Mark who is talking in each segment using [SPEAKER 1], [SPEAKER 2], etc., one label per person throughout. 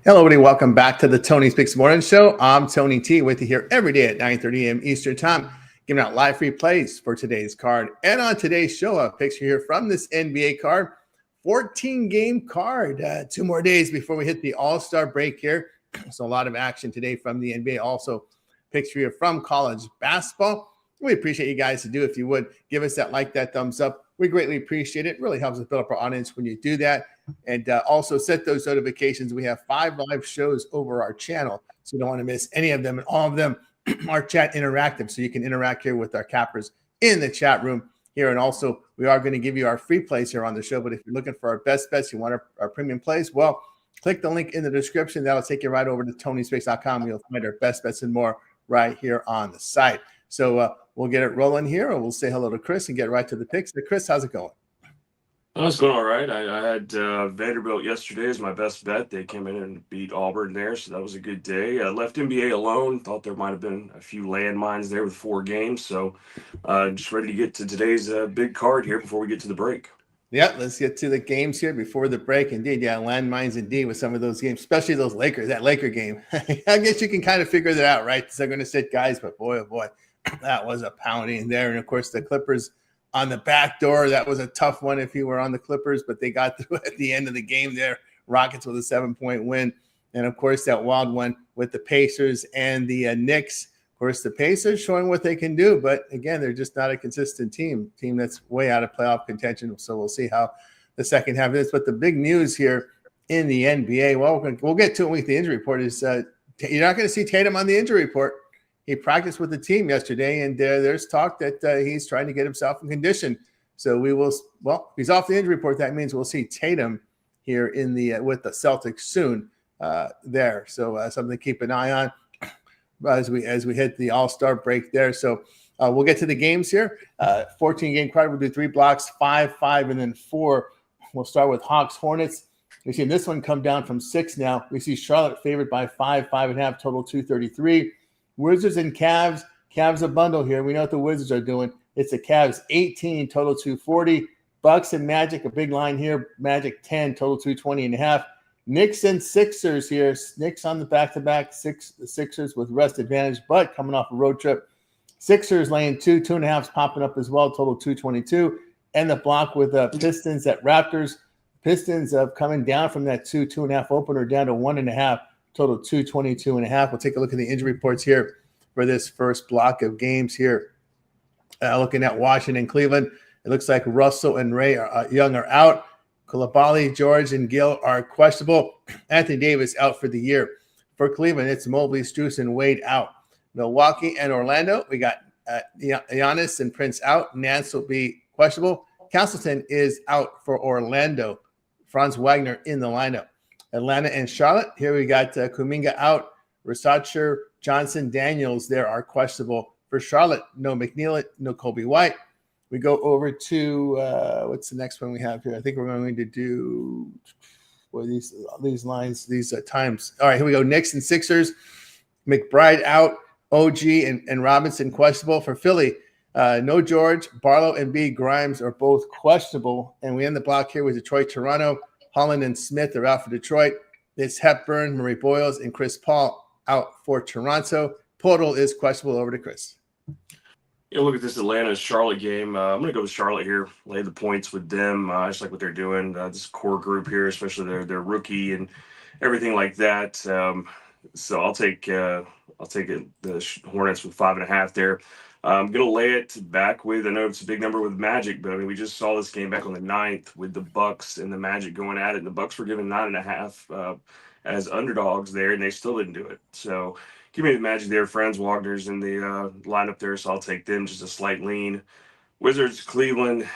[SPEAKER 1] Hello, everybody. Welcome back to the Tony Speaks Morning Show. I'm Tony T with you here every day at 9:30 a.m. Eastern Time, giving out live free plays for today's card. And on today's show, a picture here from this NBA card, 14-game card. 2 more days before we hit the All-Star break here. So a lot of action today from the NBA. Also, picture here from college basketball. We appreciate you guys to do, if you would, give us that like, that thumbs up. We greatly appreciate it. It really helps us build up our audience when you do that. And also set those notifications. We have 5 live shows over our channel, so you don't want to miss any of them. And all of them are chat interactive, so you can interact here with our cappers in the chat room here. And also, we are going to give you our free plays here on the show. But if you're looking for our best bets, you want our premium plays, well, click the link in the description. That'll take you right over to TonySpace.com. You'll find our best bets and more right here on the site. So we'll get it rolling here, and we'll say hello to Chris and get right to the picks. So Chris, how's it going?
[SPEAKER 2] Oh, it's going all right. I had Vanderbilt yesterday as my best bet. They came in and beat Auburn there, so that was a good day. I left NBA alone. Thought there might have been a few landmines there with 4 games. So just ready to get to today's big card here before we get to the break.
[SPEAKER 1] Yeah, let's get to the games here before the break. Indeed, yeah, landmines indeed with some of those games, especially those Lakers, that Laker game. I guess you can kind of figure that out, right? They're going to sit guys, but boy, oh boy, that was a pounding there. And, of course, the Clippers on the back door. That was a tough one if you were on the Clippers, but they got through at the end of the game there. Rockets with a 7-point win. And, of course, that wild one with the Pacers and the Knicks. Of course, the Pacers showing what they can do, but, again, they're just not a consistent team that's way out of playoff contention. So we'll see how the second half is. But the big news here in the NBA, well, we'll get to it with the injury report, is you're not going to see Tatum on the injury report. He practiced with the team yesterday, and there's talk that he's trying to get himself in condition. So we will. Well, he's off the injury report. That means we'll see Tatum here in the with the Celtics soon. There, so something to keep an eye on as we hit the All-Star break there. So we'll get to the games here. 14-game card. We'll do 3 blocks, 5, 5, and then 4. We'll start with Hawks Hornets. We've seen this one come down from 6 now. We see Charlotte favored by 5, 5.5, total 233. Wizards and Cavs. Cavs a bundle here. We know what the Wizards are doing. It's the Cavs 18, total 240. Bucks and Magic, a big line here. Magic 10, total 220.5. Knicks and Sixers here. Knicks on the back-to-back. The Sixers with rest advantage, but coming off a road trip. Sixers laying 2.5s popping up as well, total 222. And the block with Pistons at Raptors. Pistons coming down from that 2.5 opener down to 1.5. Total 222.5. We'll take a look at the injury reports here for this first block of games here. Looking at Washington, Cleveland, it looks like Russell and Ray Young are out. Coulibaly, George, and Gill are questionable. Anthony Davis out for the year. For Cleveland, it's Mobley, Strus, and Wade out. Milwaukee and Orlando, we got Giannis and Prince out. Nance will be questionable. Castleton is out for Orlando. Franz Wagner in the lineup. Atlanta and Charlotte. Here we got Kuminga out. Rasacher, Johnson, Daniels there are questionable. For Charlotte, no McNeil, no Kobe White. We go over to what's the next one we have here? I think we're going to do these lines, these times. All right, here we go. Knicks and Sixers. McBride out. OG and Robinson questionable. For Philly, no George. Barlow and B. Grimes are both questionable. And we end the block here with Detroit, Toronto. Holland and Smith are out for Detroit. It's Hepburn, Marie Boyles, and Chris Paul out for Toronto. Portal is questionable. Over to Chris.
[SPEAKER 2] Yeah, look at this Atlanta-Charlotte game. I'm going to go with Charlotte here. Lay the points with them. I just like what they're doing. This core group here, especially their rookie and everything like that. So I'll take the Hornets with 5.5 there. I'm going to lay it back with, I know it's a big number with Magic, but I mean, we just saw this game back on the 9th with the Bucks and the Magic going at it. And the Bucks were given 9.5 as underdogs there, and they still didn't do it. So give me the Magic there. Franz Wagner's in the lineup there, so I'll take them, just a slight lean. Wizards, Cleveland,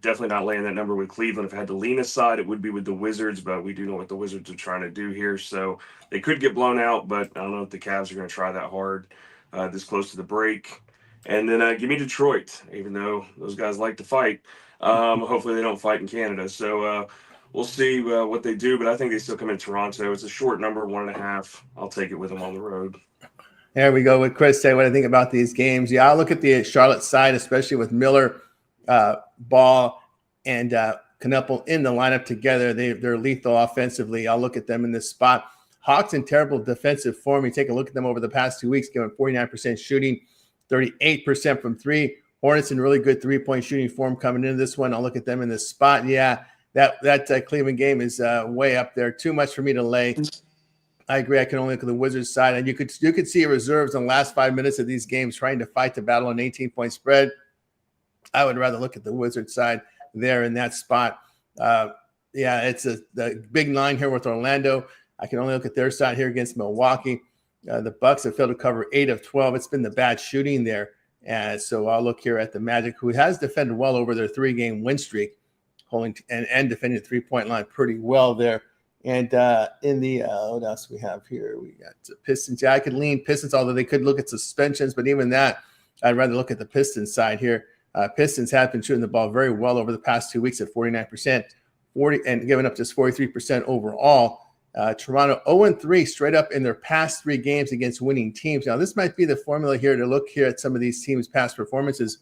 [SPEAKER 2] definitely not laying that number with Cleveland. If I had to lean aside, it would be with the Wizards, but we do know what the Wizards are trying to do here. So they could get blown out, but I don't know if the Cavs are going to try that hard this close to the break. And then give me Detroit, even though those guys like to fight. Hopefully they don't fight in Canada. So we'll see what they do, but I think they still come in Toronto. It's a short number, 1.5. I'll take it with them on the road.
[SPEAKER 1] There we go with Chris. Say what I think about these games. Yeah, I'll look at the Charlotte side, especially with Miller, Ball, and Knuppel in the lineup together. They're lethal offensively. I'll look at them in this spot. Hawks in terrible defensive form. You take a look at them over the past 2 weeks, giving 49% shooting, 38% from three. Hornets in really good three-point shooting form coming into this one. I'll look at them in this spot. Yeah, that Cleveland game is way up there. Too much for me to lay. I agree. I can only look at the Wizards side, and you could see reserves in the last 5 minutes of these games trying to fight to battle an 18-point spread. I would rather look at the Wizards side there in that spot. It's the big line here with Orlando. I can only look at their side here against Milwaukee. The Bucks have failed to cover 8 of 12. It's been the bad shooting there. And so I'll look here at the Magic, who has defended well over their 3-game win streak, holding and defending the 3-point line pretty well there. And in the what else we have here? We got Pistons. Yeah, I could lean Pistons, although they could look at suspensions. But even that, I'd rather look at the Pistons side here. Pistons have been shooting the ball very well over the past 2 weeks at 49%, and giving up just 43% overall. Toronto 0-3 straight up in their past 3 games against winning teams. Now, this might be the formula here to look here at some of these teams' past performances,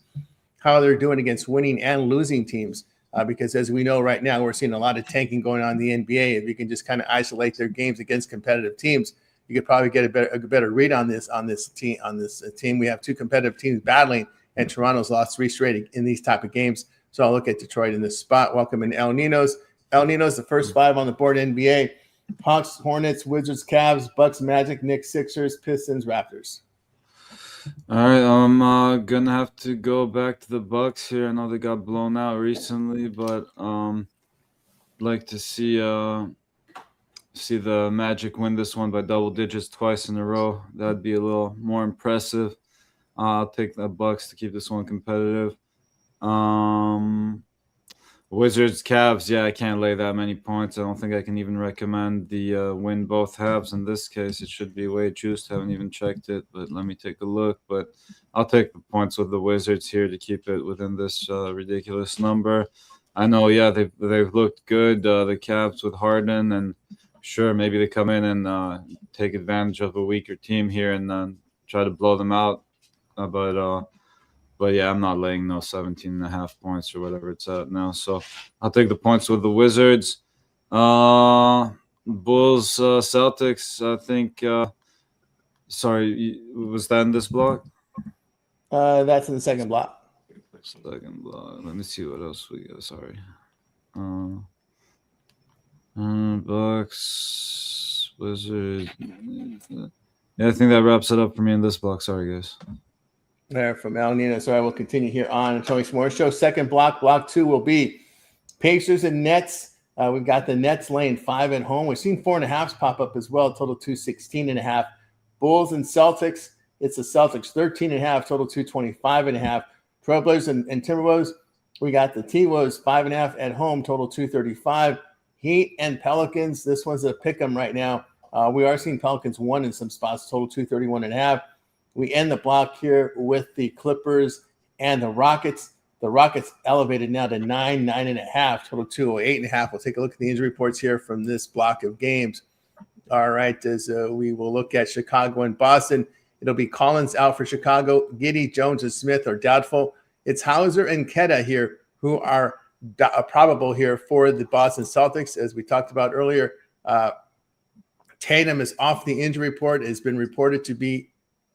[SPEAKER 1] how they're doing against winning and losing teams. Because as we know right now, we're seeing a lot of tanking going on in the NBA. If you can just kind of isolate their games against competitive teams, you could probably get a better read on this team. We have 2 competitive teams battling, and Toronto's lost 3 straight in these type of games. So I'll look at Detroit in this spot. Welcome in El Ninos. El Ninos, the first 5 on the board, NBA. Hawks, Hornets, Wizards, Cavs, Bucks, Magic, Knicks, Sixers, Pistons, Raptors.
[SPEAKER 3] All right, I'm gonna have to go back to the Bucks here. I know they got blown out recently, but like to see the Magic win this one by double digits twice in a row. That'd be a little more impressive. I'll take the Bucks to keep this one competitive. Wizards, Cavs, yeah, I can't lay that many points. I don't think I can even recommend the win both halves. In this case, it should be way juiced. Haven't even checked it, but let me take a look. But I'll take the points with the Wizards here to keep it within this ridiculous number. I know, yeah, they've looked good, the Cavs with Harden, and sure, maybe they come in and take advantage of a weaker team here and try to blow them out. But yeah, I'm not laying no 17.5 points or whatever it's at now. So I'll take the points with the Wizards. Bulls, Celtics, I think. Sorry, was that in this block?
[SPEAKER 1] That's in the second block.
[SPEAKER 3] Second block. Let me see what else we got. Sorry. Bucks, Wizards. Yeah, I think that wraps it up for me in this block. Sorry, guys.
[SPEAKER 1] There from El Nino. So I will continue here on Tony S'more Show. Second block. Block 2 will be Pacers and Nets. We've got the Nets laying 5 at home. We've seen 4.5s pop up as well. Total 216.5. Bulls and Celtics. It's the Celtics 13.5. Total 225.5. Trailblazers and Timberwolves. We got the T-Wolves 5.5 at home. Total 235. Heat and Pelicans. This one's a pick 'em right now. We are seeing Pelicans 1 in some spots. Total 231.5. We end the block here with the Clippers and the Rockets. The Rockets elevated now to 9.5, total 208.5. We'll take a look at the injury reports here from this block of games. All right, as we will look at Chicago and Boston. It'll be Collins out for Chicago. Giddey, Jones, and Smith are doubtful. It's Hauser and Keda here who are probable here for the Boston Celtics. As we talked about earlier, Tatum is off the injury report. Has been reported to be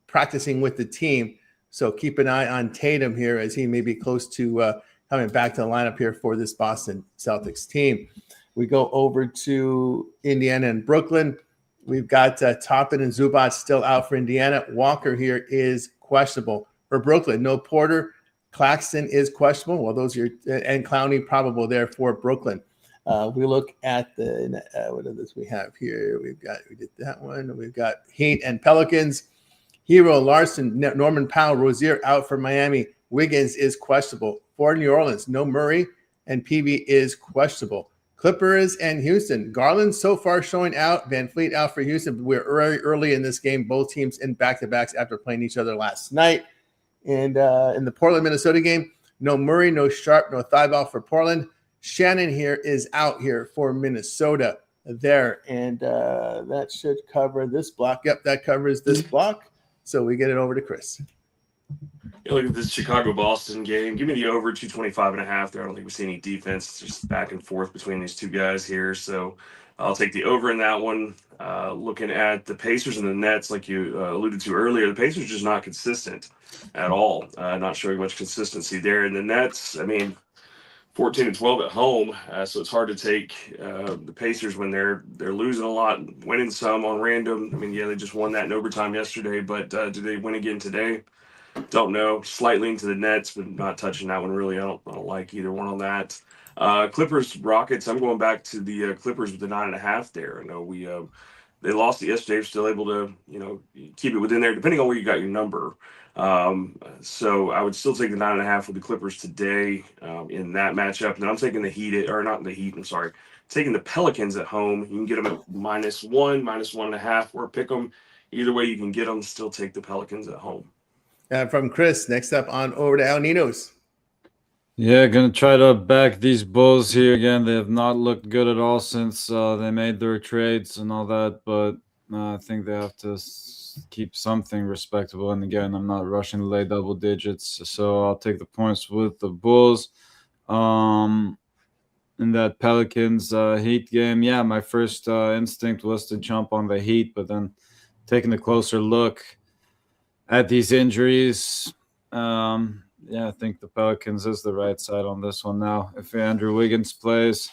[SPEAKER 1] practicing with the team. So keep an eye on Tatum here as he may be close to coming back to the lineup here for this Boston Celtics team. We go over to Indiana and Brooklyn. We've got Toppin and Zubac still out for Indiana. Walker here is questionable. For Brooklyn, no Porter. Claxton is questionable. Well, those are and Clowney probable there for Brooklyn. We look at the what is this we have here? We did that one. We've got Heat and Pelicans. Hero, Larson, Norman Powell, Rozier out for Miami. Wiggins is questionable. For New Orleans, no Murray, and PB is questionable. Clippers and Houston. Garland so far showing out. Van Fleet out for Houston. We're early in this game. Both teams in back-to-backs after playing each other last night. And in the Portland-Minnesota game, no Murray, no Sharp, no Thibault for Portland. Shannon here is out here for Minnesota there. And that should cover this block. Yep, that covers this block. So we get it over to Chris.
[SPEAKER 2] You look at this Chicago-Boston game. Give me the over 225.5 there. I don't think we see any defense. It's just back and forth between these two guys here. So I'll take the over in that one. Looking at the Pacers and the Nets, like you alluded to earlier, the Pacers just not consistent at all. Not showing much consistency there. And the Nets, I mean, 14-12 at home, so it's hard to take the Pacers when they're losing a lot, winning some on random. I mean, yeah, they just won that in overtime yesterday, but do they win again today? Don't know. Slightly into the Nets, but not touching that one really. I don't like either one on that. Clippers Rockets. I'm going back to the Clippers with the 9.5 there. I know they lost it yesterday. Still able to keep it within there, depending on where you got your number. So I would still take the 9.5 with the Clippers today in that matchup. And then I'm taking the Heat, or not the Heat. I'm sorry, taking the Pelicans at home. You can get them at -1, -1.5, or pick them. Either way, you can get them. Still take the Pelicans at home.
[SPEAKER 1] From Chris, next up on over to El Nino's.
[SPEAKER 3] Yeah, gonna try to back these Bulls here again. They have not looked good at all since they made their trades and all that, but I think they have to keep something respectable. And again, I'm not rushing to lay double digits, so I'll take the points with the Bulls. In that Pelicans Heat game, yeah, my first instinct was to jump on the Heat, but then taking a closer look at these injuries, yeah, I think the Pelicans is the right side on this one now. If Andrew Wiggins plays,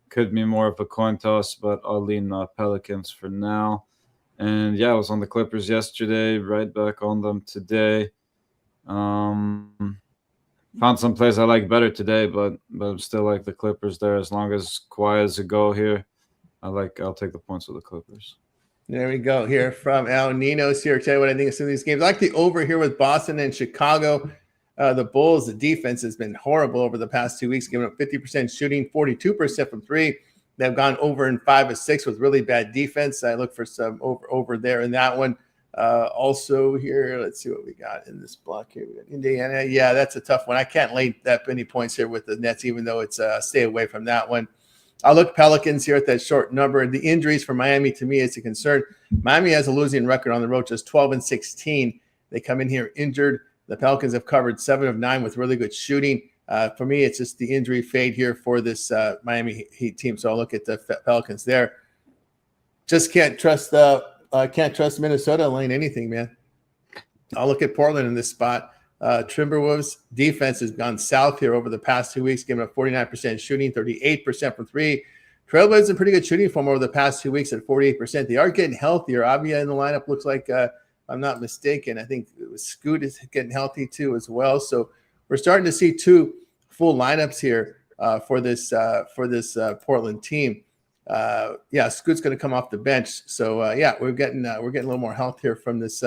[SPEAKER 3] could be more of a coin toss, but I'll lean Pelicans for now. And yeah, I was on the Clippers yesterday, right back on them today. Found some plays I like better today, but I'm still like the Clippers there. As long as Kawhi is a go here, I'll take the points with the Clippers.
[SPEAKER 1] There we go. Here from El Nino's here. Tell you what I think of some of these games. I like the over here with Boston and Chicago. The Bulls, the defense has been horrible over the past 2 weeks, giving up 50% shooting, 42% from three. They've gone over in 5 of 6 with really bad defense. I look for some over there in that one. Also here, let's see what we got in this block here. We got Indiana. Yeah, that's a tough one. I can't lay that many points here with the Nets, even though it's stay away from that one. I'll look Pelicans here at that short number. The injuries for Miami, to me, is a concern. Miami has a losing record on the road, just 12-16. They come in here injured. The Pelicans have covered 7 of 9 with really good shooting. For me, it's just the injury fade here for this Miami Heat team. So I'll look at the Pelicans there. Just can't trust Minnesota laying anything, man. I'll look at Portland in this spot. Timberwolves defense has gone south here over the past 2 weeks, giving up 49% shooting, 38% from three. Trailblazers in pretty good shooting form over the past 2 weeks at 48%. They are getting healthier. Avia in the lineup looks like, if I'm not mistaken, I think it was Scoot is getting healthy too as well. So we're starting to see 2 full lineups here for this Portland team. Yeah, Scoot's going to come off the bench. So yeah, we're getting a little more health here from this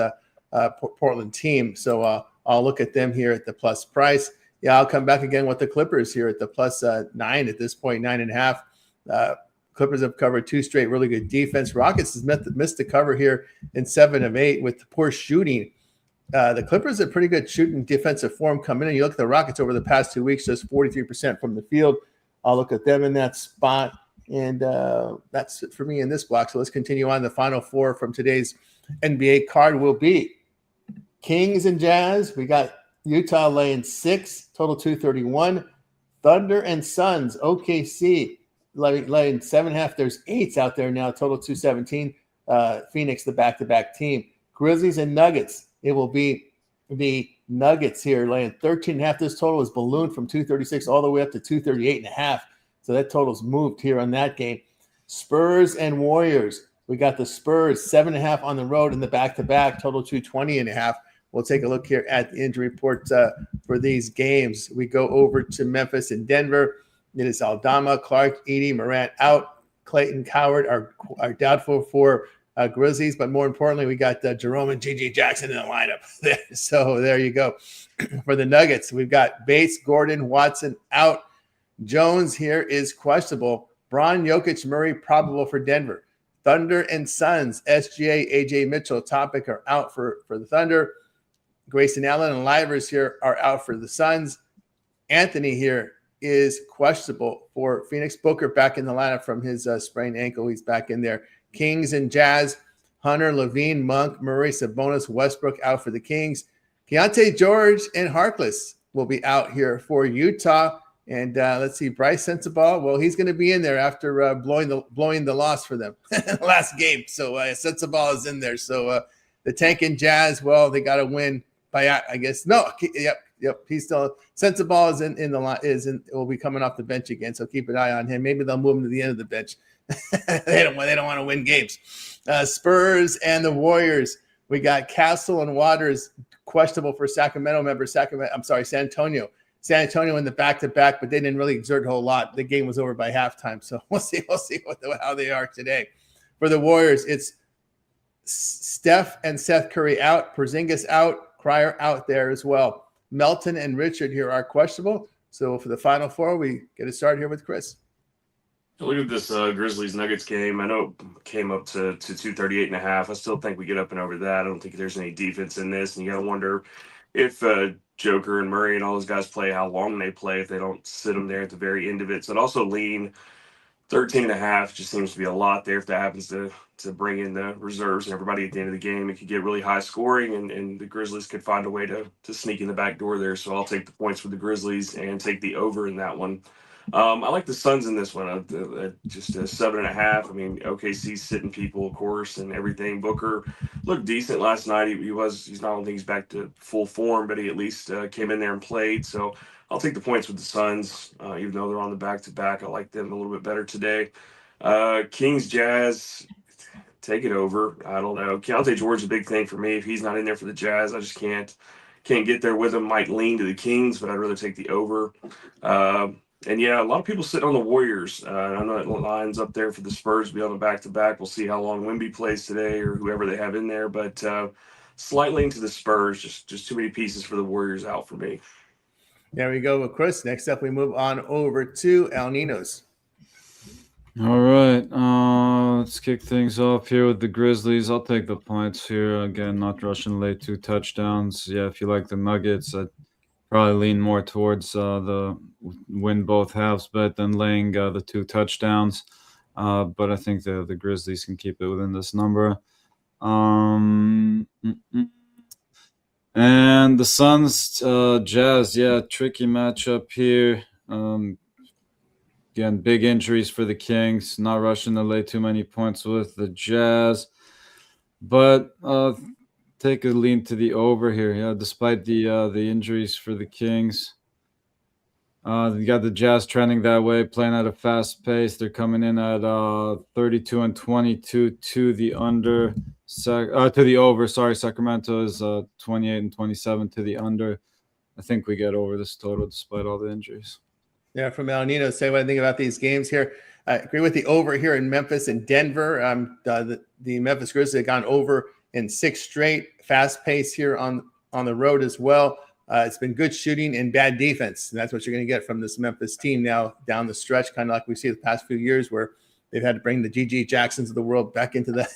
[SPEAKER 1] Portland team. So I'll look at them here at the plus price. Yeah, I'll come back again with the Clippers here at the plus 9 at this point, 9.5. Clippers have covered 2 straight really good defense. Rockets has missed the cover here in 7 of 8 with poor shooting. The Clippers have pretty good shooting defensive form coming in. You look at the Rockets over the past 2 weeks, just 43% from the field. I'll look at them in that spot. And that's it for me in this block. So let's continue on. The final 4 from today's NBA card will be Kings and Jazz. We got Utah laying 6, total 231. Thunder and Suns, OKC laying 7.5. There's 8s out there now, total 217. Phoenix, the back-to-back team. Grizzlies and Nuggets. It will be the Nuggets here laying 13.5. This total is ballooned from 236 all the way up to 238.5. So that total's moved here on that game. Spurs and Warriors. We got the Spurs 7.5 on the road in the back-to-back, total 220.5. We'll take a look here at the injury report for these games. We go over to Memphis and Denver. It is Aldama, Clark, Edey, Morant out. Clayton, Coward are doubtful for Grizzlies, but more importantly, we got Jerome and G.G. Jackson in the lineup. So there you go. For the Nuggets, we've got Bates, Gordon, Watson out. Jones here is questionable. Bron, Jokic, Murray probable for Denver. Thunder and Suns, SGA, AJ Mitchell, Topic are out for the Thunder. Grayson Allen and Livers here are out for the Suns. Anthony here is questionable for Phoenix. Booker back in the lineup from his sprained ankle. He's back in there. Kings and Jazz, Hunter, Levine, Monk, Murray, Sabonis, Westbrook out for the Kings. Keontae George and Harkless will be out here for Utah. And let's see, Bryce Sensabaugh. Well, he's going to be in there after blowing the loss for them last game. So Sensabaugh is in there. So the Tankin Jazz, well, they got to win by, I guess. No, yep. He's still Sensabaugh is in the line. Will be coming off the bench again. So keep an eye on him. Maybe they'll move him to the end of the bench. They don't want to win games. Spurs and the Warriors. We got Castle and Waters questionable for San Antonio. San Antonio in the back-to-back, but they didn't really exert a whole lot. The game was over by halftime, so we'll see how they are today. For the Warriors, it's Steph and Seth Curry out, Porzingis out, Cryer out there as well. Melton and Richard here are questionable. So for the Final Four, we get it started here with Chris.
[SPEAKER 2] Look at this Grizzlies-Nuggets game. I know it came up to 238.5. I still think we get up and over that. I don't think there's any defense in this, and you got to wonder if Joker and Murray and all those guys play, how long they play if they don't sit them there at the very end of it. So it also lean 13.5 just seems to be a lot there. If that happens to bring in the reserves and everybody at the end of the game, it could get really high scoring, and the Grizzlies could find a way to sneak in the back door there. So I'll take the points for the Grizzlies and take the over in that one. I like the Suns in this one, just a 7.5. I mean, OKC's sitting people, of course, and everything. Booker looked decent last night. He's not only he's back to full form, but he at least came in there and played. So I'll take the points with the Suns, even though they're on the back-to-back. I like them a little bit better today. Kings, Jazz, take it over. I don't know. Keontae George is a big thing for me. If he's not in there for the Jazz, I just can't get there with him. Might lean to the Kings, but I'd rather take the over. And yeah, a lot of people sitting on the Warriors. I know it lines up there for the Spurs to be on the back-to-back. We'll see how long Wemby plays today or whoever they have in there. But slightly into the Spurs, just too many pieces for the Warriors out for me.
[SPEAKER 1] There we go with Chris. Next up, we move on over to El Ninos.
[SPEAKER 3] All right, let's kick things off here with the Grizzlies. I'll take the points here. Again, not rushing late 2 touchdowns. Yeah, if you like the Nuggets, I'd probably lean more towards the win both halves bet than laying the 2 touchdowns. But I think the Grizzlies can keep it within this number. And the Suns, Jazz, yeah, tricky matchup here. Again, big injuries for the Kings. Not rushing to lay too many points with the Jazz. But take a lean to the over here. Yeah, despite the injuries for the Kings. You got the Jazz trending that way, playing at a fast pace. They're coming in at 32 and 22 to the under. To the over. Sorry, Sacramento is 28 and 27 to the under. I think we get over this total despite all the injuries.
[SPEAKER 1] Yeah, from El Nino, say what I think about these games here. I agree with the over here in Memphis and Denver. The Memphis Grizzlies have gone over in 6 straight. Fast pace here on the road as well. It's been good shooting and bad defense. And that's what you're going to get from this Memphis team now down the stretch, kind of like we see the past few years where they've had to bring the G.G. Jacksons of the world back into the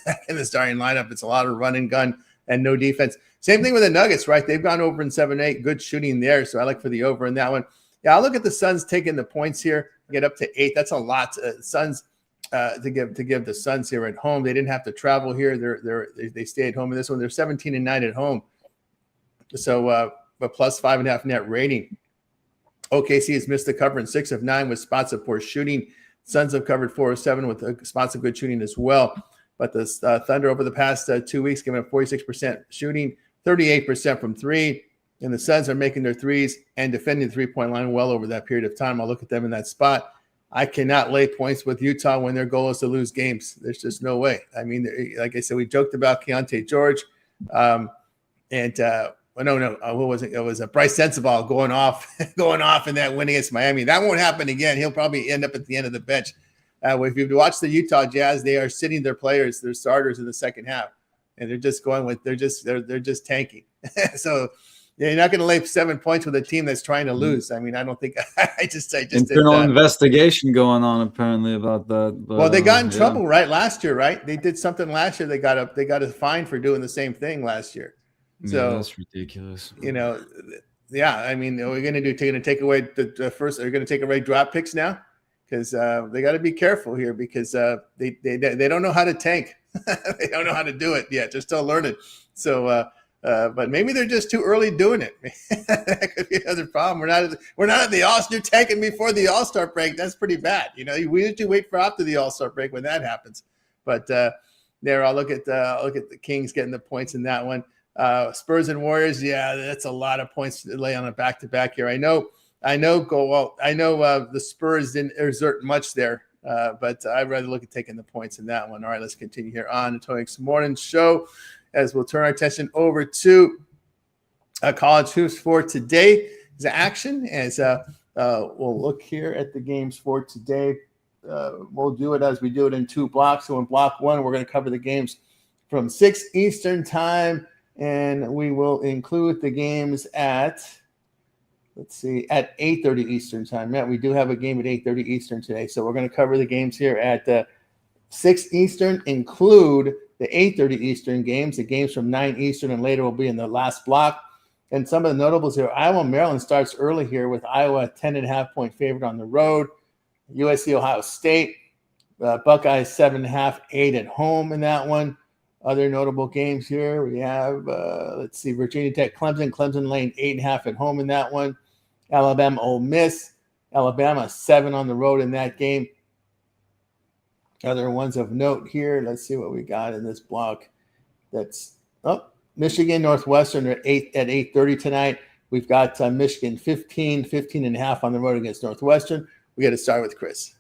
[SPEAKER 1] starting lineup. It's a lot of run and gun and no defense. Same thing with the Nuggets, right? They've gone over in 7-8. Good shooting there. So I like for the over in that one. Yeah, I'll look at the Suns taking the points here, get up to 8. That's a lot. Suns to give the Suns here at home. They didn't have to travel here. They stay at home in this one. They're 17-9 at home. So but plus 5.5 net rating. OKC has missed the cover in 6 of 9 with spots of poor shooting. Suns have covered 4 of 7 with spots of good shooting as well. But the Thunder over the past 2 weeks giving up 46% shooting, 38% from 3. And the Suns are making their threes and defending the three-point line well over that period of time. I'll look at them in that spot. I cannot lay points with Utah when their goal is to lose games. There's just no way. I mean, like I said, we joked about Keontae George. What was it? It was a Bryce Sensabaugh going off in that win against Miami. That won't happen again. He'll probably end up at the end of the bench. If you've watched the Utah Jazz, they are sitting their players, their starters in the second half, and they're just tanking. So you're not going to lay 7 points with a team that's trying to lose. I mean, I don't think I just
[SPEAKER 3] internal investigation going on apparently about that. But,
[SPEAKER 1] well, they got in trouble last year, right? They did something last year. They got a fine for doing the same thing last year. So
[SPEAKER 3] that's ridiculous.
[SPEAKER 1] Yeah. I mean, what are we going to do? They're going to take away the first. Are going to take away draft picks now? Because they got to be careful here because they don't know how to tank. They don't know how to do it yet. They're still learning. So But maybe they're just too early doing it. That could be another problem. We're not at the All-Star. You're tanking before the All-Star break. That's pretty bad. We usually wait for after the All-Star break when that happens. But there, I'll look at the Kings getting the points in that one. Spurs and Warriors. Yeah, that's a lot of points to lay on a back-to-back here. I know. The Spurs didn't exert much there, but I'd rather look at taking the points in that one. All right, let's continue here on the Tony Morning Show, as we'll turn our attention over to college hoops for today's action. As we'll look here at the games for today. We'll do it as we do it in 2 blocks. So in block 1, we're going to cover the games from 6 Eastern time, and we will include the games at 8:30 Eastern time. Matt, we do have a game at 8:30 Eastern today, so we're going to cover the games here at 6 Eastern, include the 8:30 Eastern games. The games from 9 Eastern and later will be in the last block. And some of the notables here, Iowa, Maryland starts early here with Iowa 10.5-point favorite on the road. USC, Ohio State, Buckeyes 7.5, 8 at home in that one. Other notable games here, we have, Virginia Tech, Clemson laying 8.5 at home in that one. Alabama, Ole Miss, Alabama 7 on the road in that game. Other ones of note here. Let's see what we got in this block. That's Michigan, Northwestern at 8:30 tonight. We've got Michigan 15.5 on the road against Northwestern. We got to start with Chris.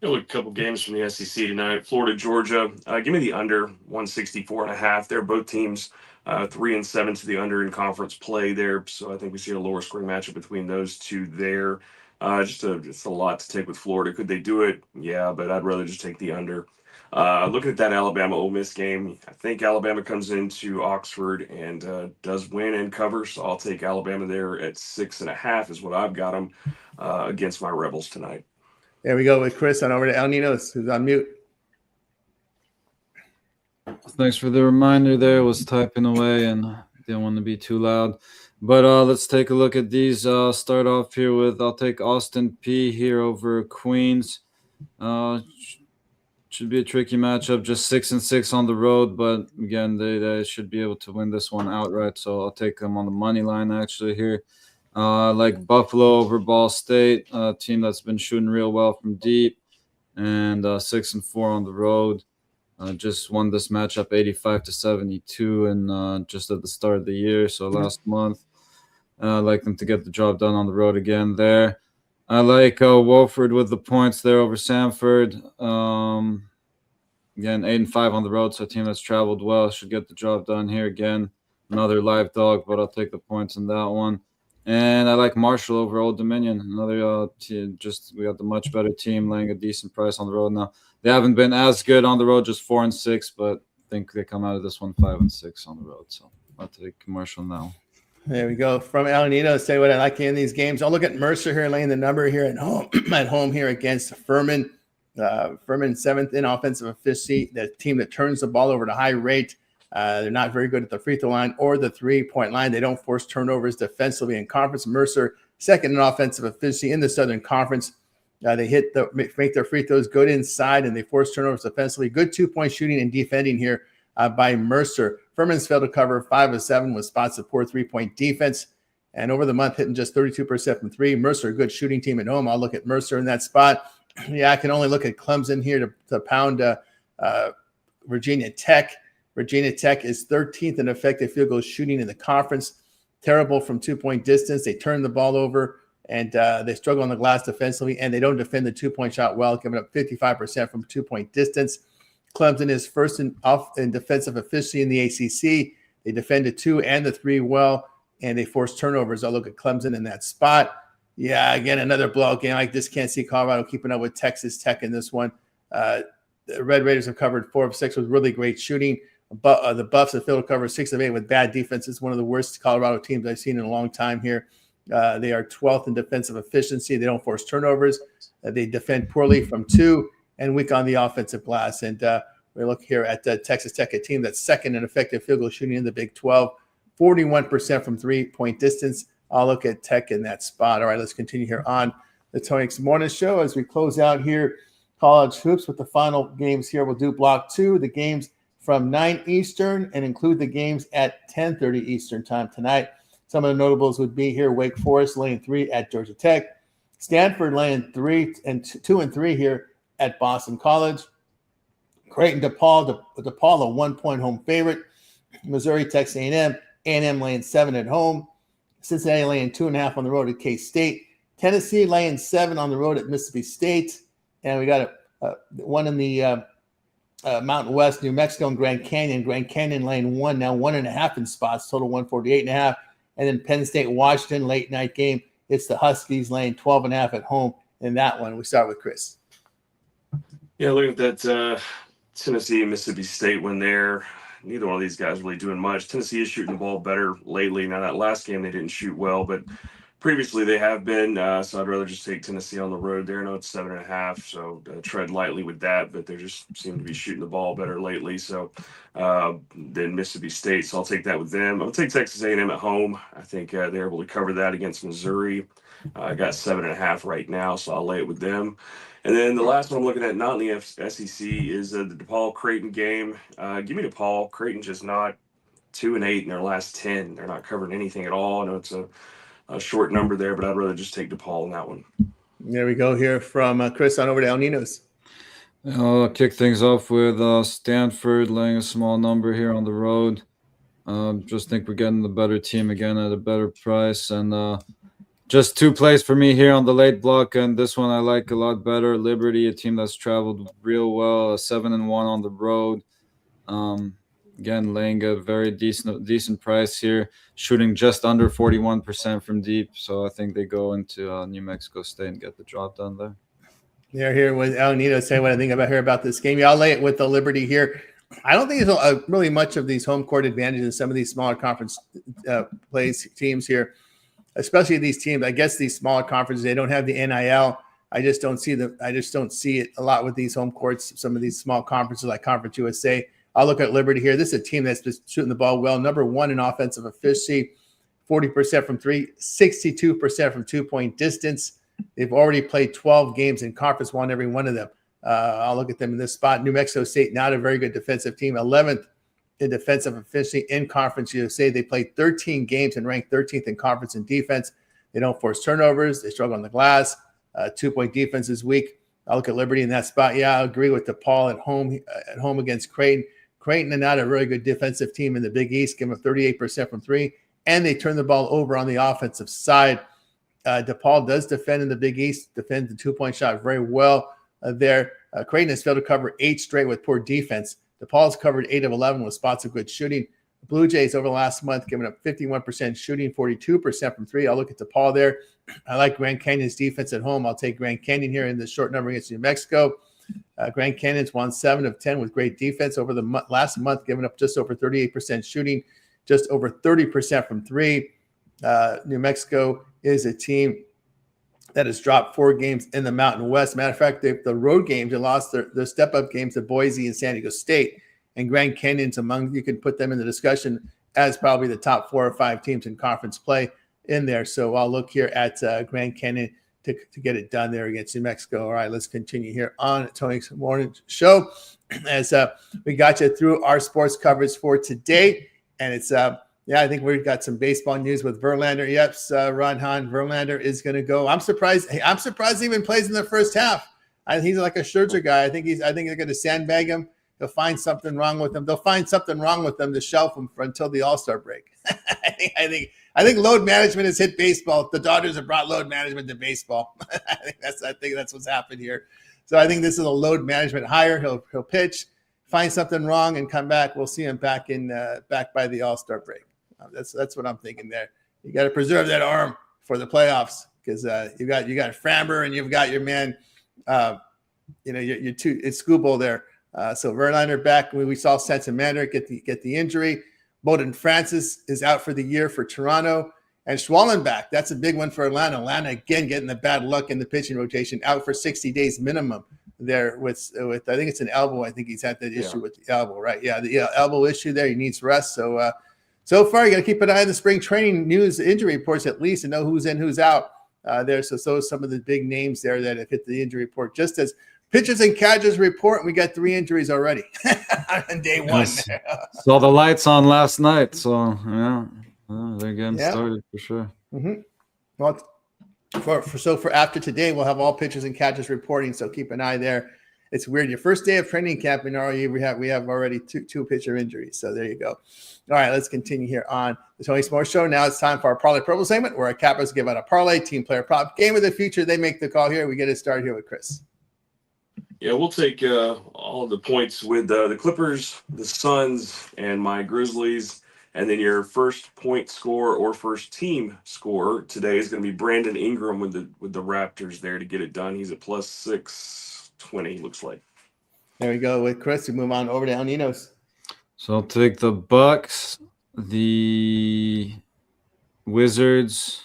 [SPEAKER 2] Look, a couple games from the SEC tonight. Florida, Georgia. Give me the under 164.5. They're both teams 3-7 to the under in conference play there. So I think we see a lower scoring matchup between those two there. Just a lot to take with Florida. Could they do it? Yeah, but I'd rather just take the under. Looking at that Alabama Ole Miss game, I think Alabama comes into Oxford and does win and cover. So I'll take Alabama there at 6.5 is what I've got them against my Rebels tonight.
[SPEAKER 1] There we go with Chris on over to El Ninos, who's on mute.
[SPEAKER 3] Thanks for the reminder there. Was typing away and didn't want to be too loud. But let's take a look at these. Start off here with, I'll take Austin P here over Queens. Should be a tricky matchup, just 6-6 on the road. But again, they should be able to win this one outright. So I'll take them on the money line actually here. Like Buffalo over Ball State, a team that's been shooting real well from deep, and 6-4 on the road. Just won this matchup 85-72, and just at the start of the year, so last month. I like them to get the job done on the road again there. I like Wolford with the points there over Samford. Again, 8-5 on the road, so a team that's traveled well should get the job done here again. Another live dog, but I'll take the points in that one. And I like Marshall over Old Dominion. Another team, we got the much better team laying a decent price on the road now. They haven't been as good on the road, just 4-6, but I think they come out of this one 5-6 on the road. So I'll take Marshall now.
[SPEAKER 1] There we go. From El Nino, say what I like in these games. I'll look at Mercer here, laying the number here at home here against Furman. Furman 7th in offensive efficiency, the team that turns the ball over at a high rate. They're not very good at the free throw line or the 3-point line. They don't force turnovers defensively in conference. Mercer 2nd in offensive efficiency in the Southern Conference. They make their free throws good inside, and they force turnovers defensively. Good 2-point shooting and defending here by Mercer. Furman's failed to cover 5 of 7 with spots of poor 3-point defense. And over the month, hitting just 32% from 3. Mercer, a good shooting team at home. I'll look at Mercer in that spot. Yeah, I can only look at Clemson here to pound Virginia Tech. Virginia Tech is 13th in effective field goal shooting in the conference. Terrible from 2-point distance. They turn the ball over, and they struggle on the glass defensively, and they don't defend the 2-point shot well, giving up 55% from 2-point distance. Clemson is 1st in defensive efficiency in the ACC. They defend the 2 and the 3 well, and they force turnovers. I'll look at Clemson in that spot. Yeah, again, another blowout game. I just can't see Colorado keeping up with Texas Tech in this one. The Red Raiders have covered 4 of 6 with really great shooting. But the Buffs have failed to cover 6 of 8 with bad defense. It's one of the worst Colorado teams I've seen in a long time here. They are 12th in defensive efficiency. They don't force turnovers. They defend poorly from 2 and weak on the offensive glass. And we look here at Texas Tech, a team that's 2nd in effective field goal shooting in the Big 12, 41% from 3-point distance. I'll look at Tech in that spot. All right, let's continue here on the Tony Morning Show as we close out here college hoops with the final games here. We'll do block 2, the games from 9 Eastern and include the games at 10:30 Eastern time tonight. Some of the notables would be here: Wake Forest laying 3 at Georgia Tech, Stanford laying 2 and 3 here at Boston College, Creighton DePaul a 1-point home favorite, Missouri Texas A&M laying 7 at home, Cincinnati laying 2.5 on the road at K-State, Tennessee laying 7 on the road at Mississippi State, and we got one in the Mountain West, New Mexico and Grand Canyon laying 1, now 1.5 in spots, total 148.5. And then Penn State, Washington, late night game. It's the Huskies laying 12.5 at home in that one. We start with Chris.
[SPEAKER 2] Yeah, look at that Tennessee and Mississippi State one there. Neither one of these guys really doing much. Tennessee is shooting the ball better lately. Now, that last game they didn't shoot well, but previously they have been. So I'd rather just take Tennessee on the road there. I know it's 7.5, so tread lightly with that, but they just seem to be shooting the ball better lately. So than Mississippi State, so I'll take that with them. I'll take Texas A&M at home. I think they're able to cover that against Missouri. I got 7.5 right now, so I'll lay it with them. And then the last one I'm looking at, not in the SEC, is the DePaul Creighton game. Give me DePaul. Creighton just not 2-8 in their last 10. They're not covering anything at all. I know it's a short number there, but I'd rather just take DePaul in that one.
[SPEAKER 1] There we go here from Chris on over to El Ninos.
[SPEAKER 3] I'll kick things off with Stanford laying a small number here on the road. Just think we're getting the better team again at a better price. And just 2 plays for me here on the late block, and this one I like a lot better. Liberty, a team that's traveled real well, 7-1 on the road. Again, laying a very decent price here, shooting just under 41% from deep. So I think they go into New Mexico State and get the job done there.
[SPEAKER 1] They're here with El Nino saying what I think about this game. Yeah, I'll lay it with the Liberty here. I don't think there's really much of these home court advantages in some of these smaller conference teams here, especially these teams. I guess these smaller conferences, they don't have the NIL. I just don't see it a lot with these home courts. Some of these small conferences like Conference USA. I'll look at Liberty here. This is a team that's just shooting the ball well. Number 1 in offensive efficiency, 40% from 3, 62% from 2-point distance. They've already played 12 games in conference, won every one of them. I'll look at them in this spot. New Mexico State, not a very good defensive team. 11th in defensive efficiency in Conference USA. They played 13 games and ranked 13th in conference in defense. They don't force turnovers. They struggle on the glass. 2-point defense is weak. I'll look at Liberty in that spot. Yeah, I agree with DePaul at home against Creighton. Creighton are not a really good defensive team in the Big East. Give them 38% from 3, and they turn the ball over on the offensive side. DePaul does defend in the Big East, defend the 2-point shot very well there. Creighton has failed to cover 8 straight with poor defense. DePaul's covered 8 of 11 with spots of good shooting. The Blue Jays over the last month giving up 51% shooting, 42% from 3. I'll look at DePaul there. I like Grand Canyon's defense at home. I'll take Grand Canyon here in the short number against New Mexico. Grand Canyon's won 7 of 10 with great defense over the last month, giving up just over 38% shooting, just over 30% from 3. New Mexico is a team that has dropped 4 games in the Mountain West. Matter of fact, the road games, they lost their step-up games to Boise and San Diego State. And Grand Canyon's you can put them in the discussion as probably the top 4 or 5 teams in conference play in there. So I'll look here at Grand Canyon to get it done there against New Mexico. All right, let's continue here on Tony's Morning Show as we got you through our sports coverage for today. And it's I think we've got some baseball news with Verlander. Yep, Ron Hahn, Verlander is going to go. I'm surprised he even plays in the first half. He's like a Scherzer guy. I think they're going to sandbag him. They'll find something wrong with him. They'll find something wrong with them to shelf him until the All-Star break. I think load management has hit baseball. The Dodgers have brought load management to baseball. I think that's what's happened here. So I think this is a load management hire. He'll pitch, find something wrong, and come back. We'll see him back by the All-Star break. That's what I'm thinking there. You got to preserve that arm for the playoffs because you got Framber and you've got your man, your two. It's Skubal there. So Verlander back. We saw Sensenmander get the injury. Bowden Francis is out for the year for Toronto. And Schwallen back. That's a big one for Atlanta. Atlanta, again, getting the bad luck in the pitching rotation, out for 60 days minimum there with I think it's an elbow. I think he's had that issue with the elbow, right? Yeah, the elbow issue there. He needs rest. So far, you got to keep an eye on the spring training news, injury reports at least, and know who's in, who's out there. So some of the big names there that have hit the injury report, just as Pitchers and catchers report. We got 3 injuries already on day 1.
[SPEAKER 3] Yes. Saw the lights on last night, so yeah, they're getting started for sure.
[SPEAKER 1] Mm-hmm. Well, for after today, we'll have all pitchers and catchers reporting. So keep an eye there. It's weird. Your first day of training camp in RU, we have already two pitcher injuries. So there you go. All right, let's continue here on the Tony Sports Show. Now it's time for our Parlay Purple segment, where our cappers give out a parlay, team player prop, game of the future. They make the call here. We get it started here with Chris.
[SPEAKER 2] Yeah, we'll take all of the points with the Clippers, the Suns, and my Grizzlies. And then your first point score or first team score today is going to be Brandon Ingram with the Raptors there to get it done. He's at plus 620, looks like.
[SPEAKER 1] There we go with Chris. We move on over to El Ninos.
[SPEAKER 3] So I'll take the Bucks, the Wizards.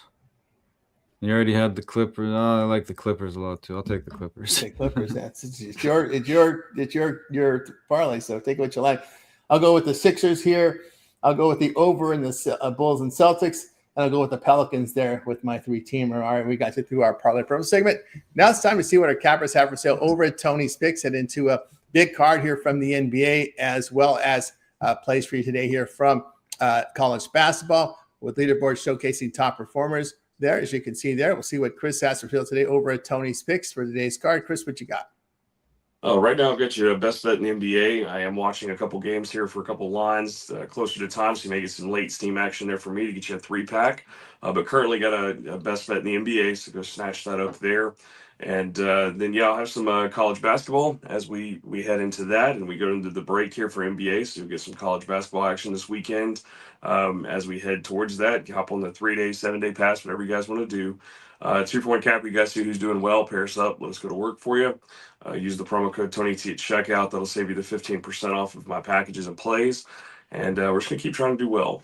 [SPEAKER 3] You already had the Clippers. Oh, I like the Clippers a lot too. I'll take the Clippers.
[SPEAKER 1] The Clippers. It's your parlay. So take what you like. I'll go with the Sixers here. I'll go with the over in the Bulls and Celtics, and I'll go with the Pelicans there with my 3-teamer. All right, we got you through our parlay purple segment. Now it's time to see what our cappers have for sale over at Tony's Picks. Head into a big card here from the NBA, as well as plays for you today here from college basketball, with leaderboard showcasing top performers there. As you can see there, we'll see what Chris has for sale today over at Tony's Picks for today's card. Chris, what you got?
[SPEAKER 2] Right now, I've got you a best bet in the NBA. I am watching a couple games here for a couple lines closer to time, so you may get some late steam action there for me to get you a 3-pack. But currently got a best bet in the NBA, so go snatch that up there. And then, I'll have some college basketball as we head into that, and we go into the break here for NBA, so you'll get some college basketball action this weekend. As we head towards that, hop on the 3-day, 7-day pass, whatever you guys want to do. 2-for-1 cap, you guys see who's doing well, pair us up, let's go to work for you. Use the promo code TonyT at checkout. That'll save you the 15% off of my packages and plays. And we're just going to keep trying to do well.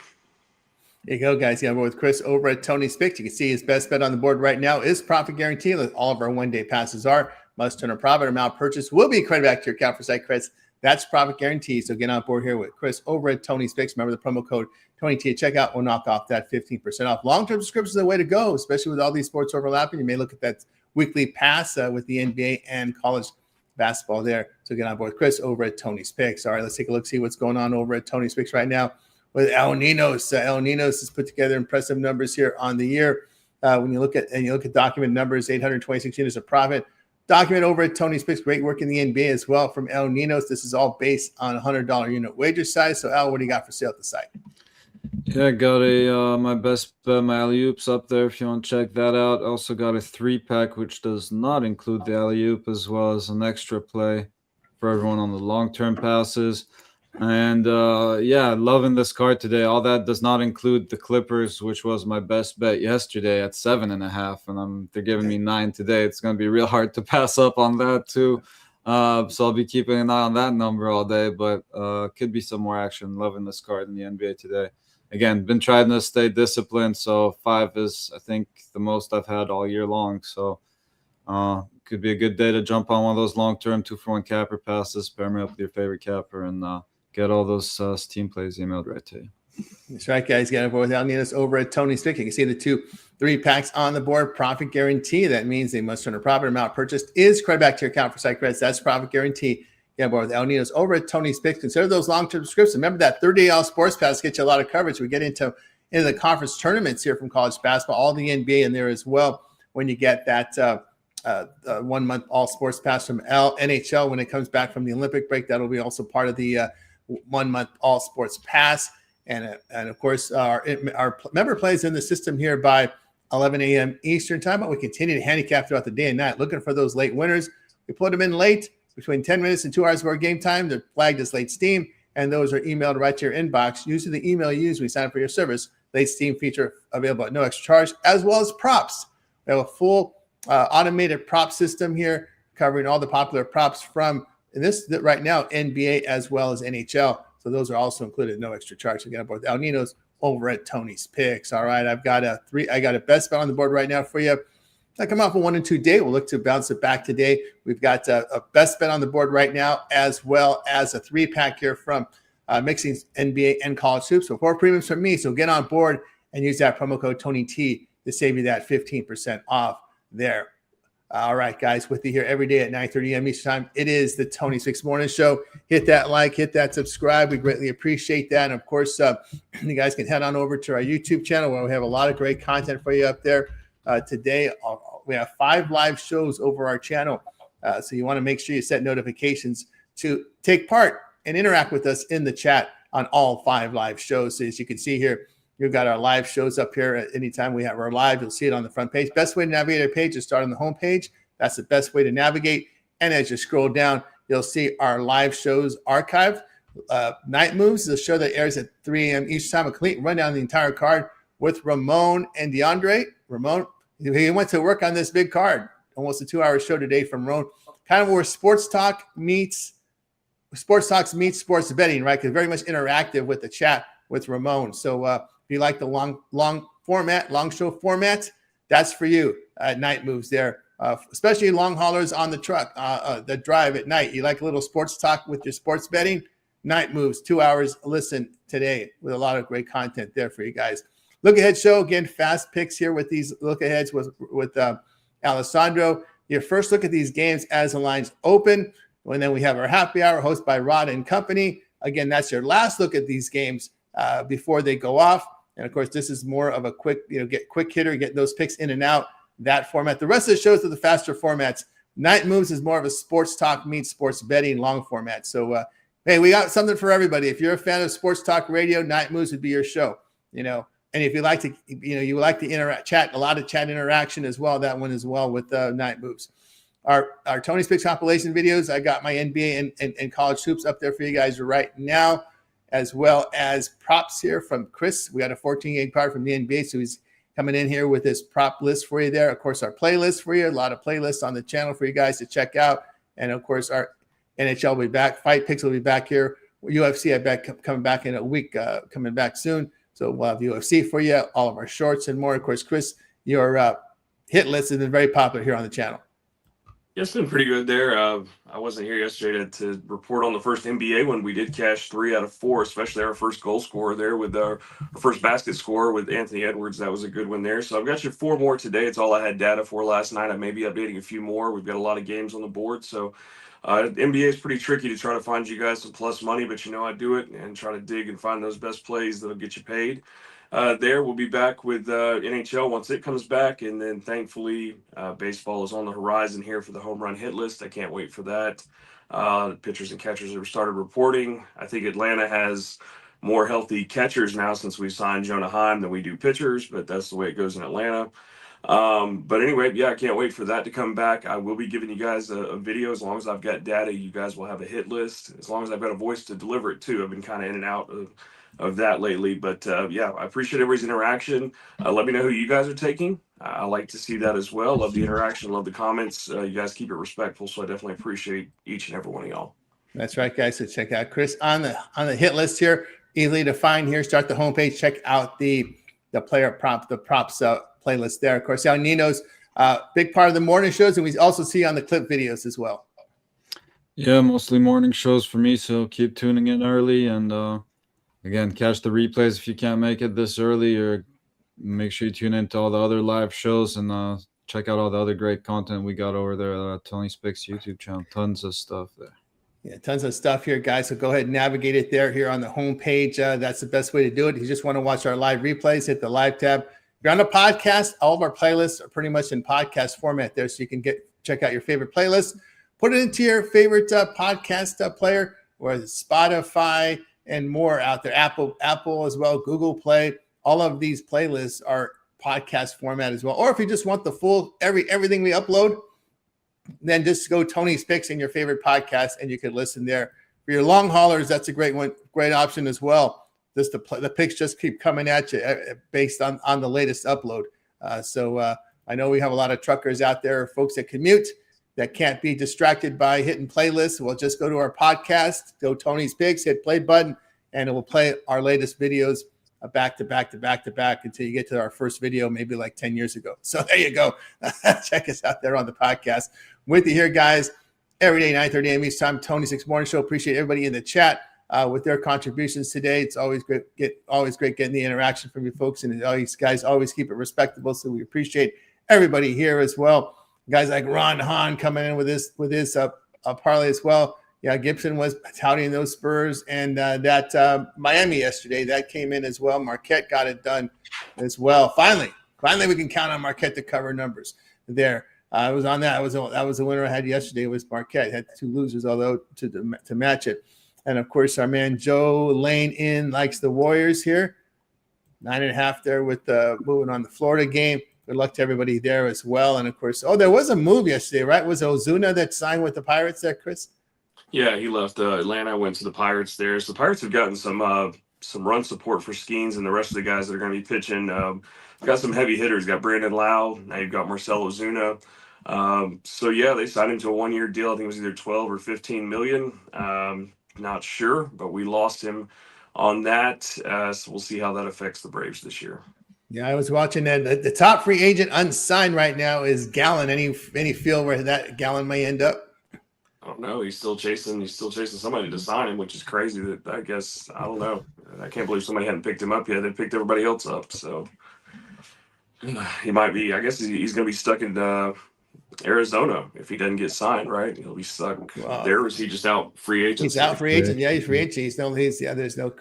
[SPEAKER 1] There you go, guys. Yeah, I'm with Chris over at Tony's Picks. You can see his best bet on the board right now is profit guarantee. All of our 1-day passes are. Must turn a profit amount purchase will be credited back to your account for site credits. That's profit guarantee. So get on board here with Chris over at Tony's Picks. Remember the promo code TonyT at checkout will knock off that 15% off. Long-term subscriptions are the way to go, especially with all these sports overlapping. You may look at that weekly pass with the NBA and college basketball there. So get on board with Chris over at Tony's Picks. All right, let's take a look, see what's going on over at Tony's Picks right now with El Ninos. El Ninos has put together impressive numbers here on the year. When you look at document numbers, 826 units of profit. Document over at Tony's Picks, great work in the NBA as well from El Ninos. This is all based on $100 unit wager size. So Al, what do you got for sale at the site?
[SPEAKER 3] Yeah, I got my best bet, my alley-oops up there if you want to check that out. Also got a 3-pack, which does not include the alley-oop, as well as an extra play for everyone on the long-term passes. And loving this card today. All that does not include the Clippers, which was my best bet yesterday at 7.5, and they're giving me 9 today. It's going to be real hard to pass up on that too. So I'll be keeping an eye on that number all day, but could be some more action. Loving this card in the NBA today. Again, been trying to stay disciplined, so 5 is, I think, the most I've had all year long. So could be a good day to jump on one of those long-term 2-for-1 capper passes, pair me up with your favorite capper, and get all those team plays emailed right to you.
[SPEAKER 1] That's right, guys. Get on board with El Ninos over at Tony's Pick. You can see the 3-packs on the board. Profit guarantee. That means they must turn a profit amount purchased is credit back to your account for site credits. That's profit guarantee. Get on board with El Ninos over at Tony's Picks. Consider those long-term subscriptions. Remember that 30-day all sports pass gets you a lot of coverage. We get into the conference tournaments here from college basketball, all the NBA in there as well. When you get that 1-month all sports pass from NHL when it comes back from the Olympic break, that'll be also part of the 1-month all sports pass. And of course, our member plays in the system here by 11 a.m. Eastern time, but we continue to handicap throughout the day and night, looking for those late winners. We put them in late, between 10 minutes and 2 hours of our game time. They're flagged as late steam, and those are emailed right to your inbox. Using the email you use when you sign up for your service. Late steam feature available at no extra charge, as well as props. We have a full automated prop system here covering all the popular props from right now NBA as well as NHL. So those are also included, no extra charge. Again, both El Ninos over at Tony's Picks. All right, I got a best bet on the board right now for you. I come off a 1 and 2 day. We'll look to bounce it back today. We've got a best bet on the board right now, as well as a 3-pack here from mixing NBA and college hoops. So 4 premiums from me. So get on board and use that promo code TonyT to save you that 15% off there. All right, guys, with you here every day at 9:30 a.m. Eastern Time. It is the Tony Six Morning Show. Hit that like, hit that subscribe. We greatly appreciate that. And, of course, you guys can head on over to our YouTube channel where we have a lot of great content for you up there. Today, we have 5 live shows over our channel. So you want to make sure you set notifications to take part and interact with us in the chat on all 5 live shows. So as you can see here, we've got our live shows up here. At anytime we have our live, you'll see it on the front page. Best way to navigate our page is start on the home page. That's the best way to navigate. And as you scroll down, you'll see our live shows archived. Night Moves is a show that airs at 3 a.m. each time. A complete rundown of the entire card with Ramon and DeAndre. Ramon, he went to work on this big card. Almost a 2-hour show today from Ramon. Kind of where sports talks meets sports betting, right? Because very much interactive with the chat with Ramon. So if you like the long show format, that's for you. Night Moves there, especially long haulers on the truck, the drive at night. You like a little sports talk with your sports betting? Night Moves, 2 hours. Listen today with a lot of great content there for you guys. Look ahead show again. Fast picks here with these look aheads with Alessandro. Your first look at these games as the lines open. And then we have our happy hour hosted by Rod and Company. Again, that's your last look at these games before they go off. And of course, this is more of a quick hitter, get those picks in and out, that format. The rest of the shows are the faster formats. Night Moves is more of a sports talk meets sports betting long format. So, hey, we got something for everybody. If you're a fan of sports talk radio, Night Moves would be your show, And if you like to, you like to chat, a lot of chat interaction as well, that one as well with Night Moves. Our Tony's Picks compilation videos, I got my NBA and college hoops up there for you guys right now, as well as props here from Chris. We got a 14-game card from the NBA, so he's coming in here with his prop list for you there. Of course, our playlist for you, a lot of playlists on the channel for you guys to check out. And, of course, our NHL will be back. Fight Picks will be back here. UFC, I bet, coming back in a week, coming back soon. So we'll have UFC for you, all of our shorts and more. Of course, Chris, your hit list has been very popular here on the channel.
[SPEAKER 2] Yeah, it's been pretty good there. I wasn't here yesterday to report on the first NBA when we did cash 3 out of 4, especially our first goal scorer there with our first basket scorer with Anthony Edwards. That was a good one there. So I've got you 4 more today. It's all I had data for last night. I may be updating a few more. We've got a lot of games on the board. So NBA is pretty tricky to try to find you guys some plus money, but I do it and try to dig and find those best plays that'll get you paid. We'll be back with NHL once it comes back, and then thankfully baseball is on the horizon here for the home run hit list. I can't wait for that. The pitchers and catchers have started reporting. I think Atlanta has more healthy catchers now since we signed Jonah Heim than we do pitchers, but that's the way it goes in Atlanta. But anyway, I can't wait for that to come back. I will be giving you guys a video. As long as I've got data, you guys will have a hit list. As long as I've got a voice to deliver it too. I've been kind of in and out of that lately, but I appreciate everybody's interaction. Let me know who you guys are taking. I like to see that as well. Love the interaction, love the comments. You guys keep it respectful, so I definitely appreciate each and every one of y'all.
[SPEAKER 1] That's right, guys. So check out Chris on the hit list here. Easily to find here. Start the homepage. Check out the player prop, the props playlist there. Of course, Nino's big part of the morning shows, and we also see on the clip videos as well.
[SPEAKER 3] Yeah, mostly morning shows for me, so keep tuning in early and again, catch the replays if you can't make it this early, or make sure you tune into all the other live shows and check out all the other great content we got over there at Tony Spick's YouTube channel. Tons of stuff there.
[SPEAKER 1] Yeah, tons of stuff here, guys. So go ahead and navigate it there here on the homepage. That's the best way to do it. If you just want to watch our live replays, hit the live tab. If you're on a podcast, all of our playlists are pretty much in podcast format there, so you can check out your favorite playlist. Put it into your favorite podcast player, or Spotify and more out there. Apple as well, Google Play. All of these playlists are podcast format as well. Or if you just want the full everything we upload, then just go Tony's Picks in your favorite podcast and you can listen there. For your long haulers, that's a great option as well. Just the picks just keep coming at you based on the latest upload. So I know we have a lot of truckers out there, folks that commute, that can't be distracted by hitting playlists. We'll just go to our podcast, go Tony's Picks, hit play button, and it will play our latest videos back to back until you get to our first video, maybe like 10 years ago. So there you go. Check us out there on the podcast. With you here, guys, every day, 9:30 a.m. East Time, Tony Six Morning Show. Appreciate everybody in the chat with their contributions today. It's always great getting the interaction from you folks, and all these guys always keep it respectable. So we appreciate everybody here as well. Guys like Ron Hahn coming in with his parlay as well. Yeah, Gibson was touting those Spurs, and that Miami yesterday that came in as well. Marquette got it done as well. Finally, we can count on Marquette to cover numbers there. I was on that. That was the winner I had yesterday. Was Marquette. Had 2 losers, although to match it. And of course, our man Joe Lane likes the Warriors here. 9.5 there with moving on the Florida game. Good luck to everybody there as well. And of course, there was a move yesterday, right? Was it Ozuna that signed with the Pirates there, Chris?
[SPEAKER 2] Yeah, he left Atlanta, went to the Pirates there. So the Pirates have gotten some run support for Skeens and the rest of the guys that are going to be pitching. Got some heavy hitters. Got Brandon Lau. Now you've got Marcell Ozuna. So yeah, they signed him to a 1-year deal. I think it was either 12 or 15 million. Not sure, but we lost him on that. So we'll see how that affects the Braves this year.
[SPEAKER 1] Yeah, I was watching that. The top free agent unsigned right now is Gallen. Any feel where that Gallen may end up?
[SPEAKER 2] I don't know. He's still chasing somebody to sign him, which is crazy. That I guess I don't know. I can't believe somebody hadn't picked him up yet. They picked everybody else up, so he might be. I guess he's going to be stuck in Arizona if he doesn't get signed. Right? He'll be stuck there. Or is he just out free agent?
[SPEAKER 1] He's out free agent. Yeah, he's free agent. There's no.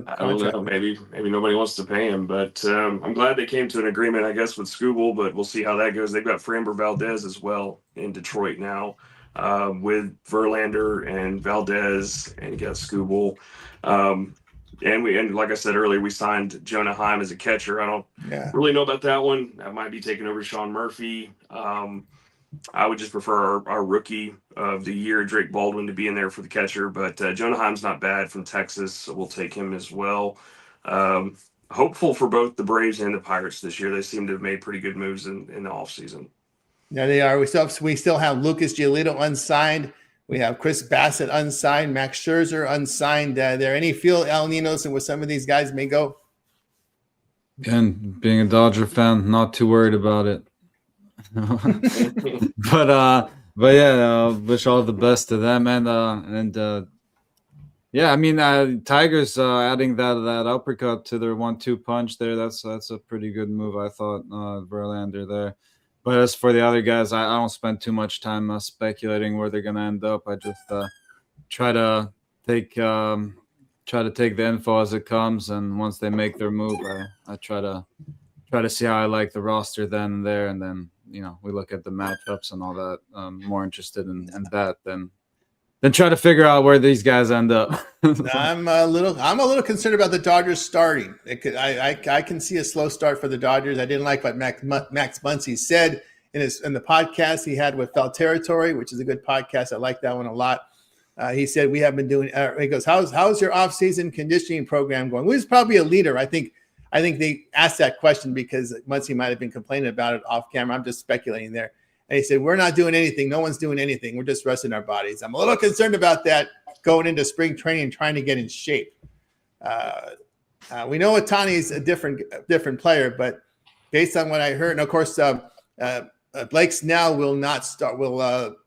[SPEAKER 2] I don't know. Maybe nobody wants to pay him, but I'm glad they came to an agreement. I guess with Skubal, but we'll see how that goes. They've got Framber Valdez as well in Detroit now. With Verlander and Valdez, and you got Skubal. And like I said earlier, we signed Jonah Heim as a catcher. I don't really know about that one. That might be taking over Sean Murphy. I would just prefer our rookie of the year, Drake Baldwin, to be in there for the catcher. But Jonah Heim's not bad from Texas, so we'll take him as well. Hopeful for both the Braves and the Pirates this year. They seem to have made pretty good moves in the offseason.
[SPEAKER 1] Yeah, they are. We still have Lucas Giolito unsigned. We have Chris Bassett unsigned. Max Scherzer unsigned. There any feel El Ninos and where some of these guys may go?
[SPEAKER 3] Again, being a Dodger fan, not too worried about it. but yeah, wish all the best to them and yeah, I mean, Tigers adding that uppercut to their 1-2 punch there. That's a pretty good move, I thought. Verlander there. But as for the other guys, I don't spend too much time speculating where they're going to end up. I just try to take the info as it comes, and once they make their move, I try to see how I like the roster then and there, and then we look at the matchups and all that. I'm more interested in that than try to figure out where these guys end up.
[SPEAKER 1] I'm a little concerned about the Dodgers starting. I can see a slow start for the Dodgers. I didn't like what Max Muncy said in the podcast he had with Fell Territory, which is a good podcast. I like that one a lot. He said we have been doing. He goes, "How's your off-season conditioning program going?" Well, he's probably a leader. I think they asked that question because Muncy might have been complaining about it off camera. I'm just speculating there. And he said, "We're not doing anything. No one's doing anything. We're just resting our bodies." I'm a little concerned about that going into spring training and trying to get in shape. We know Otani's a different player, but based on what I heard, and of course, Blake Snell will not start.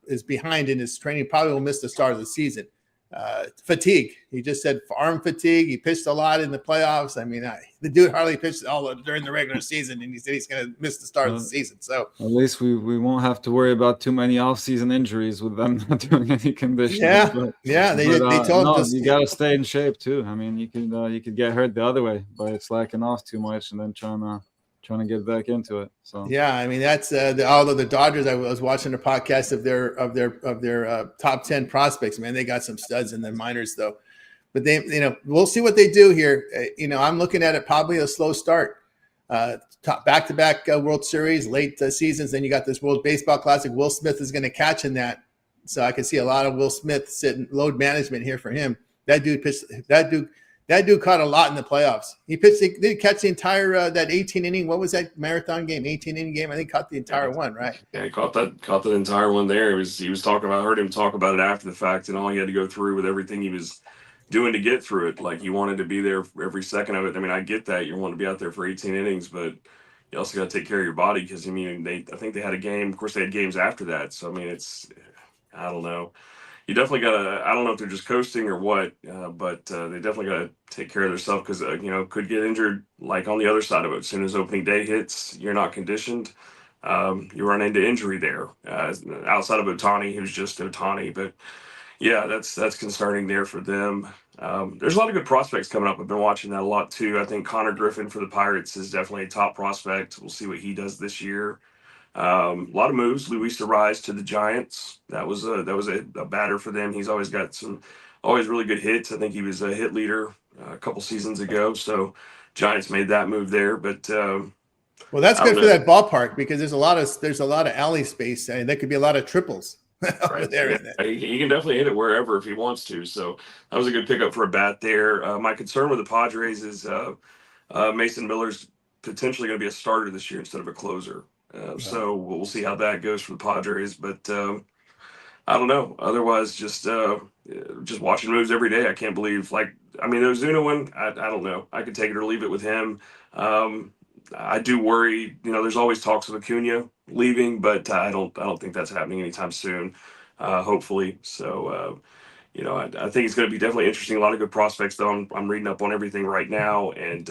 [SPEAKER 1] Is behind in his training. Probably will miss the start of the season. Fatigue. He just said arm fatigue. He pitched a lot in the playoffs. I mean, the dude hardly pitched all during the regular season, and he said he's going to miss the start of the season. So
[SPEAKER 3] at least we won't have to worry about too many off-season injuries with them not doing any conditioning.
[SPEAKER 1] Yeah. They told us
[SPEAKER 3] you got to stay in shape too. I mean, you could get hurt the other way by slacking off too much and then trying to get back into it. So
[SPEAKER 1] yeah, I mean that's although the Dodgers, I was watching a podcast of their top 10 prospects. Man, they got some studs in their minors though. But they, we'll see what they do here. I'm looking at it probably a slow start. Back-to-back World Series, late seasons. Then you got this World Baseball Classic. Will Smith is going to catch in that, so I can see a lot of Will Smith sitting load management here for him. That dude pitched. That dude caught a lot in the playoffs. He pitched. They did catch the entire that 18 inning. What was that marathon game? 18 inning game. I think caught the entire one, right?
[SPEAKER 2] Yeah, he caught that entire one there. He was talking about. I heard him talk about it after the fact, and all he had to go through with everything he was doing to get through it. Like he wanted to be there for every second of it. I mean, I get that you want to be out there for 18 innings, but you also got to take care of your body because I think they had a game. Of course, they had games after that. So I mean, I don't know. You definitely got to, I don't know if they're just coasting or what, but they definitely got to take care of themselves because, could get injured like on the other side of it. As soon as opening day hits, you're not conditioned. you run into injury there. Outside of Otani, who's just Otani, but yeah, that's concerning there for them. There's a lot of good prospects coming up. I've been watching that a lot too. I think Connor Griffin for the Pirates is definitely a top prospect. We'll see what he does this year. A lot of moves. Luis Rise to the Giants. That was a batter for them. He's always got always really good hits. I think he was a hit leader a couple seasons ago. So Giants made that move there. But
[SPEAKER 1] well, that's
[SPEAKER 2] I
[SPEAKER 1] good
[SPEAKER 2] don't
[SPEAKER 1] for
[SPEAKER 2] know.
[SPEAKER 1] that ballpark because there's a lot of alley space and there could be a lot of triples over
[SPEAKER 2] Right.
[SPEAKER 1] there.
[SPEAKER 2] Yeah. He can definitely hit it wherever if he wants to. So that was a good pickup for a bat there. My concern with the Padres is Mason Miller's potentially going to be a starter this year instead of a closer. So we'll see how that goes for the Padres. But I don't know. Otherwise, just watching moves every day. I can't believe. Like, I mean, the Ozuna one. I don't know. I could take it or leave it with him. I do worry. There's always talks of Acuna leaving, but I don't think that's happening anytime soon. Hopefully. So I think it's going to be definitely interesting. A lot of good prospects, though. I'm reading up on everything right now, and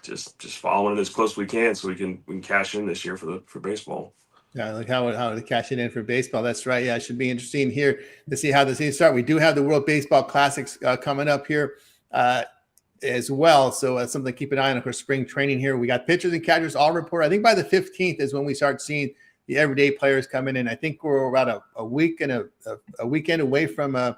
[SPEAKER 2] just following it as close as we can, so we can cash in this year for baseball.
[SPEAKER 1] Yeah, like how to cash it in for baseball. That's right. Yeah, it should be interesting here to see how the season starts. We do have the World Baseball Classics coming up here as well. So something to keep an eye on for spring training here. We got pitchers and catchers all report. I think by the 15th is when we start seeing the everyday players coming in. I think we're about a week and a weekend away from the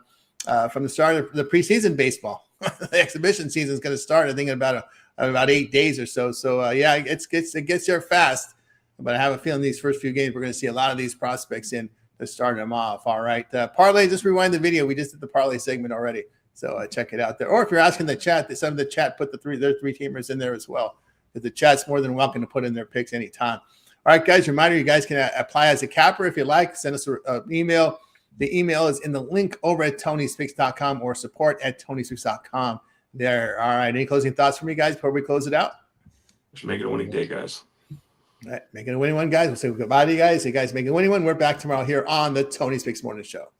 [SPEAKER 1] start of the preseason baseball. The exhibition season is going to start, I think, in about 8 days or so. So yeah, it gets there fast. But I have a feeling these first few games, we're going to see a lot of these prospects in to start them off. All right. Parlay, just rewind the video. We just did the parlay segment already. So check it out there. Or if you're asking the chat, some of the chat put their three teamers in there as well. But the chat's more than welcome to put in their picks anytime. All right, guys, reminder, you guys can apply as a capper if you like. Send us an email. The email is in the link over at TonySpix.com or support@TonySpix.com there. All right. Any closing thoughts from you guys before we close it out?
[SPEAKER 2] Just make it a winning day, guys.
[SPEAKER 1] All right, making a winning one, guys. We'll say goodbye to you guys. You guys making a winning one. We're back tomorrow here on the Tony Speaks Morning Show.